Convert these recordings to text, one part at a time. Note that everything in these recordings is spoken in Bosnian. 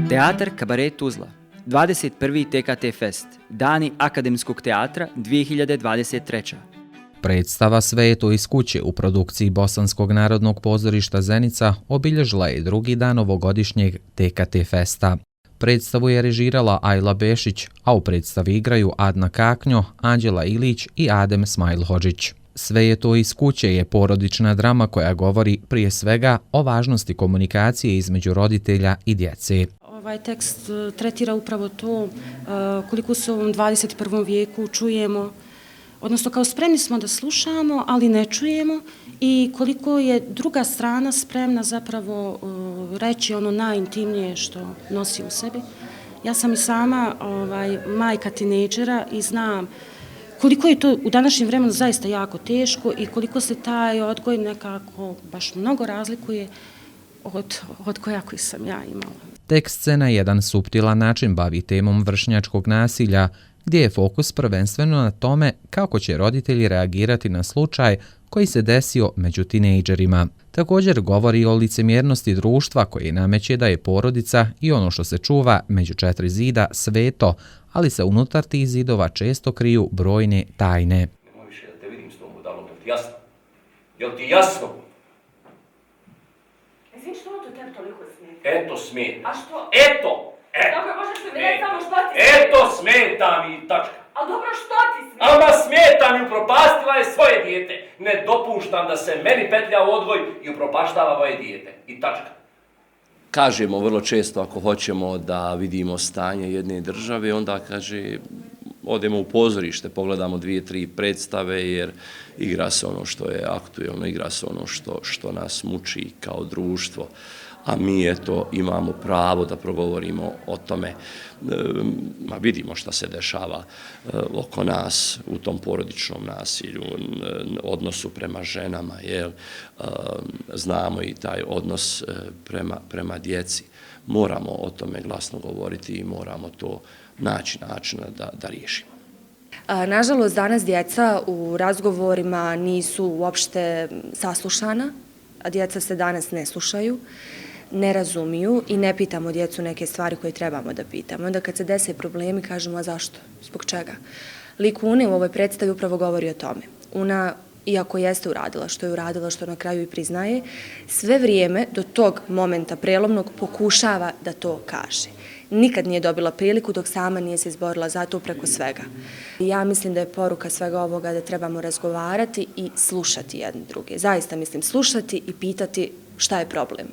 Teatar Kabaret Tuzla, 21. TKT Fest, Dani akademskog teatra 2023. Predstava Sve je to iz kuće u produkciji Bosanskog narodnog pozorišta Zenica obilježila je drugi dan ovogodišnjeg TKT Festa. Predstavu je režirala Ajla Bešić, a u predstavi igraju Adna Kaknjo, Anđela Ilić i Adem Smajlhodžić. Sve je to iz kuće je porodična drama koja govori prije svega o važnosti komunikacije između roditelja i djece. Ovaj tekst tretira upravo to koliko se u ovom 21. vijeku čujemo, odnosno kao spremni smo da slušamo, ali ne čujemo i koliko je druga strana spremna zapravo reći ono najintimnije što nosi u sebi. Ja sam i sama majka tinejdžera i znam koliko je to u današnjem vremenu zaista jako teško i koliko se taj odgoj nekako baš mnogo razlikuje od koja koji sam ja imala. Tekst se na jedan suptilan način bavi temom vršnjačkog nasilja, gdje je fokus prvenstveno na tome kako će roditelji reagirati na slučaj koji se desio među tinejdžerima. Također govori o licemjernosti društva koje nameće da je porodica i ono što se čuva među četiri zida sveto, ali se unutar tih zidova često kriju brojne tajne. Nemoj više da te vidim s tom budalom, jel ti jasno? Jel ti jasno? Izvin, što to tebi toliko smeta? Eto smeta. A što? Eto! Dobro, možeš mi reći samo što ti smeta? Eto smeta mi, tačka. Ali dobro, što ti smeta? Ama smeta mi, upropastila je svoje dijete. Ne dopuštam da se meni petlja u odgoj i upropaštava moje dijete. I tačka. Kažemo vrlo često ako hoćemo da vidimo stanje jedne države, onda kaže odemo u pozorište, pogledamo 2-3 predstave jer igra se ono što je aktuelno, igra se ono što nas muči kao društvo. A mi imamo pravo da progovorimo o tome. Vidimo šta se dešava oko nas u tom porodičnom nasilju, odnosu prema ženama, znamo i taj odnos prema djeci. Moramo o tome glasno govoriti i moramo to naći načina da riješimo. Nažalost, danas djeca u razgovorima nisu uopšte saslušana, a djeca se danas ne slušaju, ne razumiju i ne pitamo djecu neke stvari koje trebamo da pitamo. Onda kad se dese problemi kažemo, a zašto? Zbog čega? Lik Une u ovoj predstavi upravo govori o tome. Una, iako jeste uradila, što na kraju i priznaje, sve vrijeme do tog momenta prelomnog pokušava da to kaže. Nikad nije dobila priliku dok sama nije se izborila za to preko svega. Ja mislim da je poruka svega ovoga da trebamo razgovarati i slušati jedni druge. Zaista mislim slušati i pitati šta je problem,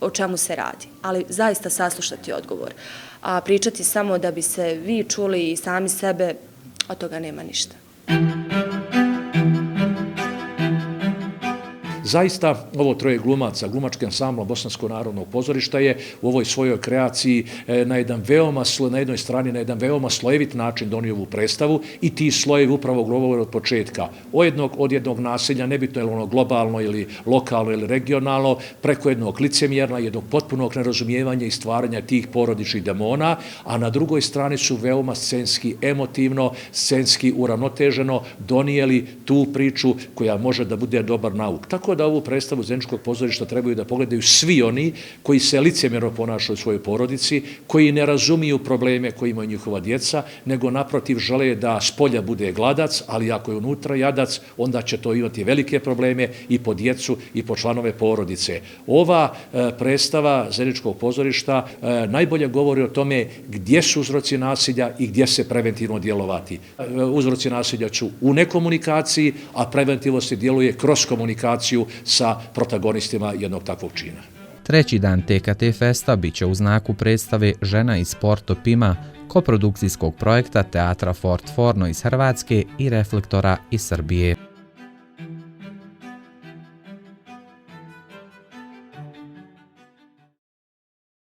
o čemu se radi, ali zaista saslušati odgovor. A pričati samo da bi se vi čuli i sami sebe, od toga nema ništa. Zaista, ovo troje glumaca, glumački ansambl Bosanskog narodnog pozorišta je u ovoj svojoj kreaciji na jednoj strani na jedan veoma slojevit način donio ovu predstavu i ti slojevi upravo govore od početka. Od jednog nasilja, nebitno je ono globalno ili lokalno ili regionalno, preko jednog licemjerna, jednog potpunog nerazumijevanja i stvaranja tih porodičnih demona, a na drugoj strani su veoma scenski, emotivno, scenski uravnoteženo donijeli tu priču koja može da bude dobar nauk. Tako da ovu predstavu Zeničkog pozorišta trebaju da pogledaju svi oni koji se licemjerno ponašaju u svojoj porodici, koji ne razumiju probleme koje imaju njihova djeca, nego naprotiv žele da spolja bude gladac, ali ako je unutra jadac, onda će to imati velike probleme i po djecu i po članove porodice. Ova predstava Zeničkog pozorišta najbolje govori o tome gdje su uzroci nasilja i gdje se preventivno djelovati. Uzroci nasilja su u nekomunikaciji, a preventivno se djeluje kroz komunikaciju sa protagonistima jednog takvog čina. Treći dan TKT Festa biće u znaku predstave Žena iz Porto Pima, koprodukcijskog projekta Teatra Fort Forno iz Hrvatske i Reflektora iz Srbije.